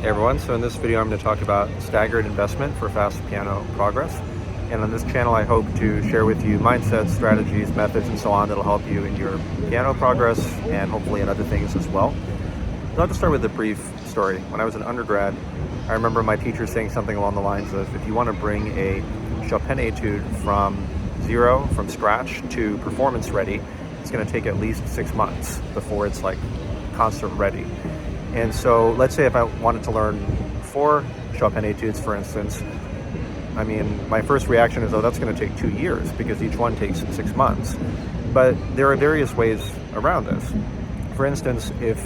Hey everyone, so in this video I'm going to talk about staggered investment for fast piano progress. And on this channel I hope to share with you mindsets, strategies, methods, and so on that'll help you in your piano progress and hopefully in other things as well. So I'll just start with a brief story. When I was an undergrad, I remember my teacher saying something along the lines of, if you want to bring a Chopin etude from zero, from scratch, to performance ready, it's going to take at least 6 months before it's like concert ready. And so let's say if I wanted to learn 4 Chopin etudes, for instance, I mean, my first reaction is, oh, that's going to take 2 years because each one takes 6 months. But there are various ways around this. For instance, if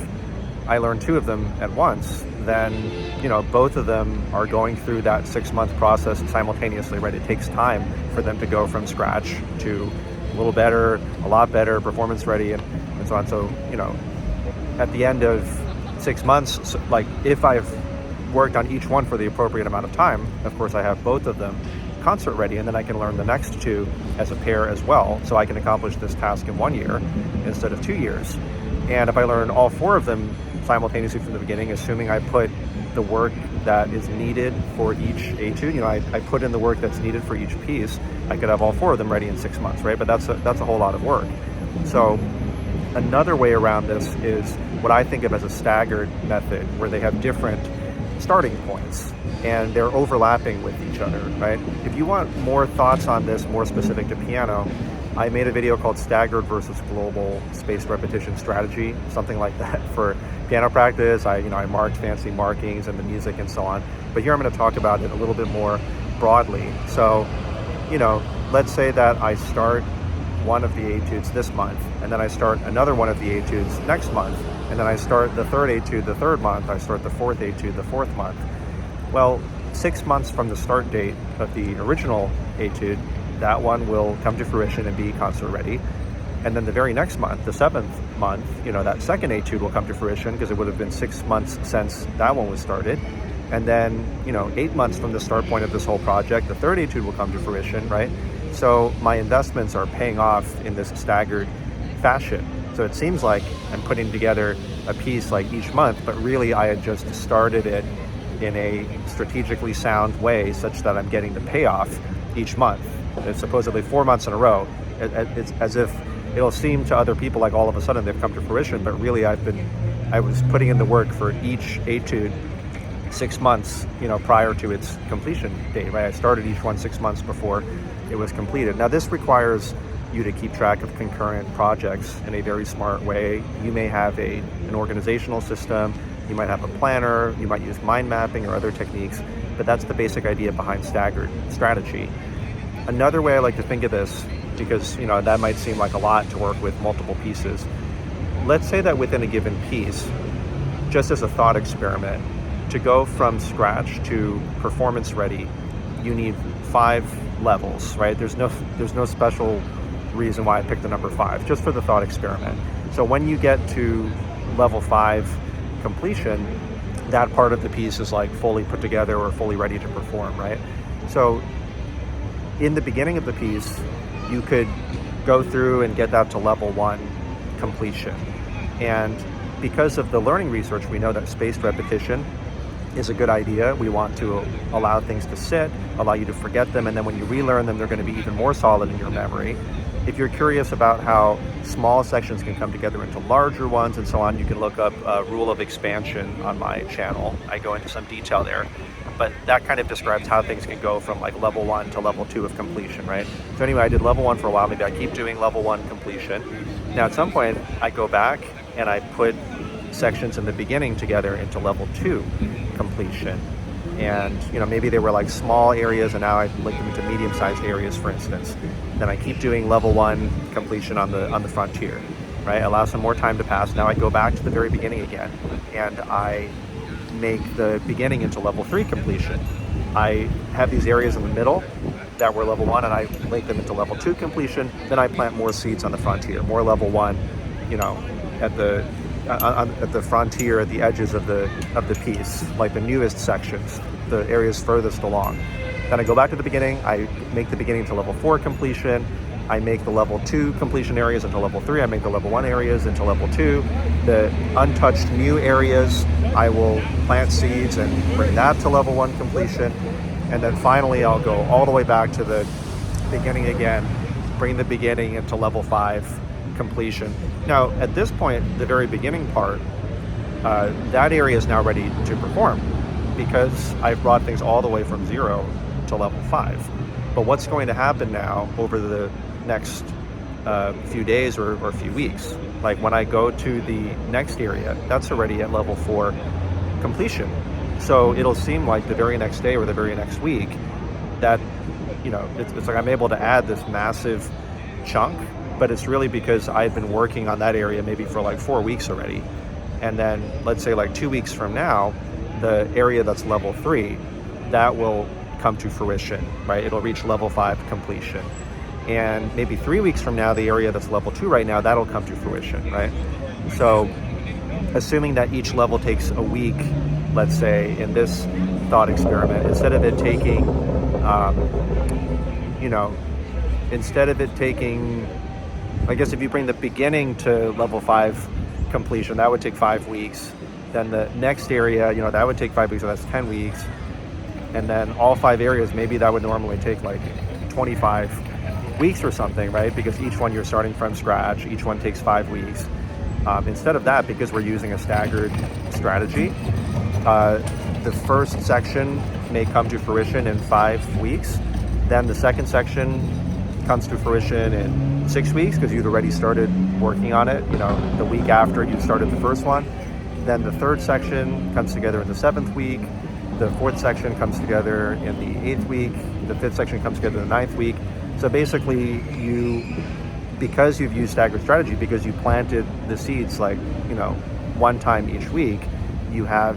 I learn 2 of them at once, then, both of them are going through that 6-month process simultaneously, right? It takes time for them to go from scratch to a little better, a lot better, performance ready, and so on. So, at the end of 6 months, like if I've worked on each one for the appropriate amount of time, of course I have both of them concert ready, and then I can learn the next 2 as a pair as well, so I can accomplish this task in 1 year instead of 2 years. And if I learn all 4 of them simultaneously from the beginning, assuming I put the work that is needed for each etude, I put in the work that's needed for each piece, I could have all 4 of them ready in 6 months, right? But that's a whole lot of work. So another way around this is what I think of as a staggered method, where they have different starting points and they're overlapping with each other, right? If you want more thoughts on this, more specific to piano, I made a video called Staggered versus Global Spaced Repetition Strategy, something like that for piano practice. I marked fancy markings and the music and so on. But here I'm going to talk about it a little bit more broadly. So, let's say that I start one of the etudes this month, and then I start another one of the etudes next month, and then I start the 3rd etude the 3rd month, I start the 4th etude the 4th month. Well, 6 months from the start date of the original etude, that one will come to fruition and be concert ready. And then the very next month, the 7th month, that second etude will come to fruition because it would have been 6 months since that one was started. And then, 8 months from the start point of this whole project, the 3rd etude will come to fruition, right? So my investments are paying off in this staggered fashion. So it seems like I'm putting together a piece like each month, but really I had just started it in a strategically sound way such that I'm getting the payoff each month. It's supposedly 4 months in a row. It's as if it'll seem to other people like all of a sudden they've come to fruition, but really I was putting in the work for each etude 6 months, prior to its completion date, right? I started each one 6 months before it was completed. Now this requires you to keep track of concurrent projects in a very smart way. You may have an organizational system, you might have a planner, you might use mind mapping or other techniques, but that's the basic idea behind staggered strategy. Another way I like to think of this, because that might seem like a lot to work with multiple pieces. Let's say that within a given piece, just as a thought experiment, to go from scratch to performance ready, you need 5 levels, right? There's no special reason why I picked the number 5, just for the thought experiment. So when you get to level 5 completion, that part of the piece is like fully put together or fully ready to perform, right? So in the beginning of the piece, you could go through and get that to level 1 completion. And because of the learning research, we know that spaced repetition is a good idea. We want to allow things to sit, allow you to forget them, and then when you relearn them, they're going to be even more solid in your memory. If you're curious about how small sections can come together into larger ones and so on, you can look up Rule of Expansion on my channel. I go into some detail there, but that kind of describes how things can go from like level 1 to level 2 of completion, right? So anyway, I did level 1 for a while. Maybe I keep doing level 1 completion. Now at some point, I go back and I put sections in the beginning together into level 2 completion. And maybe they were like small areas, and now I link them into medium-sized areas, for instance. Then I keep doing level 1 completion on the frontier, right? Allow some more time to pass. Now I go back to the very beginning again, and I make the beginning into level 3 completion. I have these areas in the middle that were level 1, and I link them into level 2 completion. Then I plant more seeds on the frontier, more level 1, at the frontier, at the edges of the piece, like the newest sections, the areas furthest along. Then I go back to the beginning, I make the beginning to level 4 completion, I make the level 2 completion areas into level 3, I make the level 1 areas into level 2, the untouched new areas I will plant seeds and bring that to level 1 completion. And then finally, I'll go all the way back to the beginning again, bring the beginning into level 5 completion. Now, at this point, the very beginning part, that area is now ready to perform because I've brought things all the way from 0 to level 5. But what's going to happen now over the next few days or a few weeks, like when I go to the next area, that's already at level 4 completion. So it'll seem like the very next day or the very next week that, it's like I'm able to add this massive chunk, but it's really because I've been working on that area maybe for like 4 weeks already. And then let's say like 2 weeks from now, the area that's level 3, that will come to fruition, right? It'll reach level 5 completion. And maybe 3 weeks from now, the area that's level 2 right now, that'll come to fruition, right? So assuming that each level takes a week, let's say in this thought experiment, instead of it taking, I guess if you bring the beginning to level 5 completion, that would take 5 weeks. Then the next area, that would take 5 weeks, so that's 10 weeks. And then all 5 areas, maybe that would normally take like 25 weeks or something, right? Because each one you're starting from scratch, each one takes 5 weeks. Instead of that, because we're using a staggered strategy, the first section may come to fruition in 5 weeks. Then the second section comes to fruition in 6 weeks because you'd already started working on it, the week after you started the first one. Then the third section comes together in the 7th week. The fourth section comes together in the 8th week. The 5th section comes together in the 9th week. So basically because you've used staggered strategy, because you planted the seeds one time each week, you have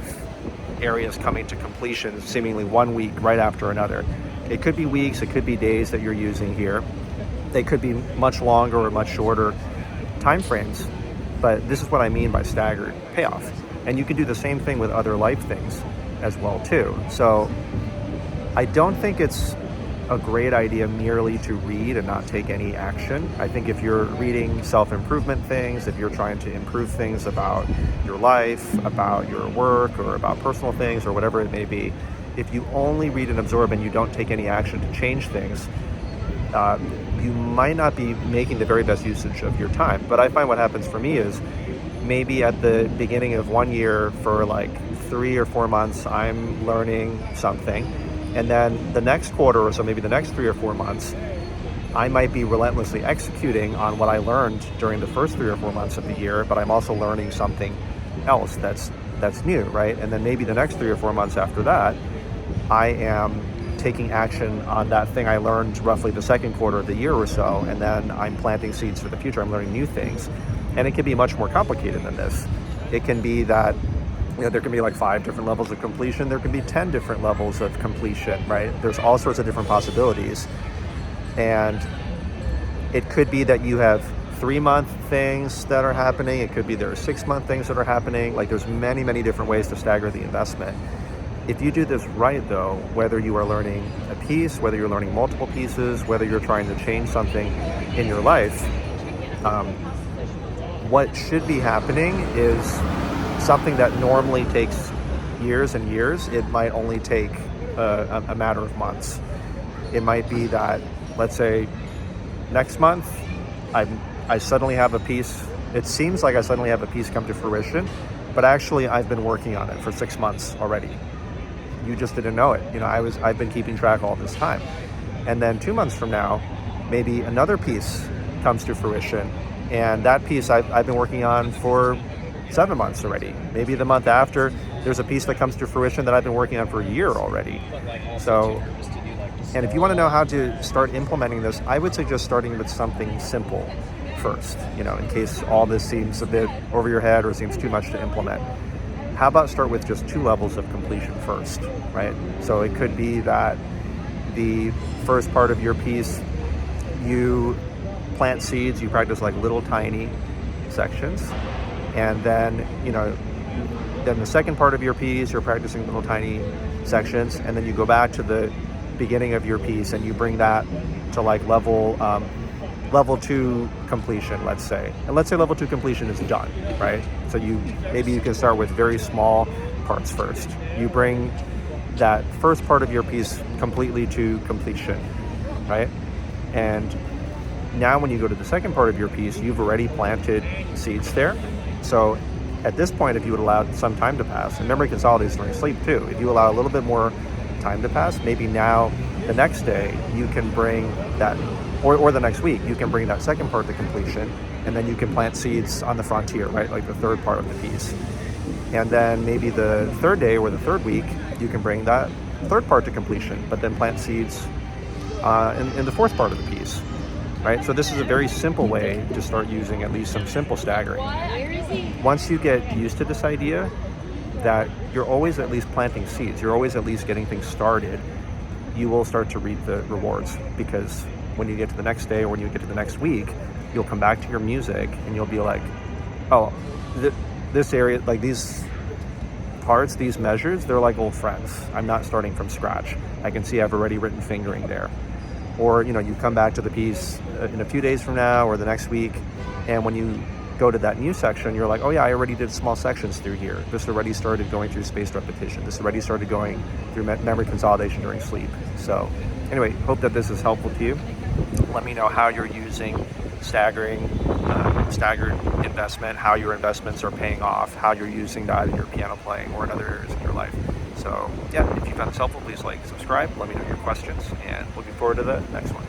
areas coming to completion seemingly 1 week right after another. It could be weeks, it could be days that you're using here. They could be much longer or much shorter time frames, but this is what I mean by staggered payoff. And you can do the same thing with other life things as well too. So I don't think it's a great idea merely to read and not take any action. I think if you're reading self-improvement things, if you're trying to improve things about your life, about your work, or about personal things, or whatever it may be, if you only read and absorb and you don't take any action to change things, you might not be making the very best usage of your time. But I find what happens for me is maybe at the beginning of 1 year for like 3 or 4 months, I'm learning something. And then the next quarter or so, maybe the next 3 or 4 months, I might be relentlessly executing on what I learned during the first 3 or 4 months of the year, but I'm also learning something else that's new, right? And then maybe the next 3 or 4 months after that, I am taking action on that thing I learned roughly the second quarter of the year or so, and then I'm planting seeds for the future. I'm learning new things. And it can be much more complicated than this. It can be that there can be like 5 different levels of completion. There can be 10 different levels of completion, right? There's all sorts of different possibilities. And it could be that you have 3-month things that are happening. It could be there are 6-month things that are happening. Like there's many, many different ways to stagger the investment. If you do this right though, whether you are learning a piece, whether you're learning multiple pieces, whether you're trying to change something in your life, what should be happening is something that normally takes years and years, it might only take a matter of months. It might be that, let's say, next month, I suddenly have a piece. It seems like I suddenly have a piece come to fruition, but actually I've been working on it for 6 months already. You just didn't know it. I've been keeping track all this time. And then 2 months from now, maybe another piece comes to fruition, and that piece I've been working on for 7 months already. Maybe the month after, there's a piece that comes to fruition that I've been working on for a year already. So, and if you want to know how to start implementing this, I would suggest starting with something simple first, in case all this seems a bit over your head or seems too much to implement. How about start with just 2 levels of completion first, right? So it could be that the first part of your piece, you plant seeds, you practice like little tiny sections. And then, then the second part of your piece, you're practicing little tiny sections. And then you go back to the beginning of your piece and you bring that to like level level 2 completion, let's say. And let's say level 2 completion is done, right? So maybe you can start with very small parts first. You bring that first part of your piece completely to completion, right? And now when you go to the second part of your piece, you've already planted seeds there. So at this point, if you would allow some time to pass, and memory consolidates during sleep too, if you allow a little bit more time to pass, maybe now the next day you can bring that, or the next week, you can bring that second part to completion, and then you can plant seeds on the frontier, right? Like the third part of the piece. And then maybe the third day or the third week, you can bring that third part to completion, but then plant seeds in the fourth part of the piece, right? So this is a very simple way to start using at least some simple staggering. Once you get used to this idea that you're always at least planting seeds, you're always at least getting things started, you will start to reap the rewards, because when you get to the next day or when you get to the next week, you'll come back to your music and you'll be like, oh, this area, like these parts, these measures, they're like old friends. I'm not starting from scratch. I can see I've already written fingering there. Or, you come back to the piece in a few days from now or the next week, and when you go to that new section, you're like, oh yeah, I already did small sections through here. This already started going through spaced repetition. This already started going through memory consolidation during sleep. So anyway, hope that this is helpful to you. Let me know how you're using staggering, staggered investment, how your investments are paying off, how you're using that in your piano playing or in other areas of your life. So yeah, if you found this helpful, please like, subscribe, let me know your questions, and looking forward to the next one.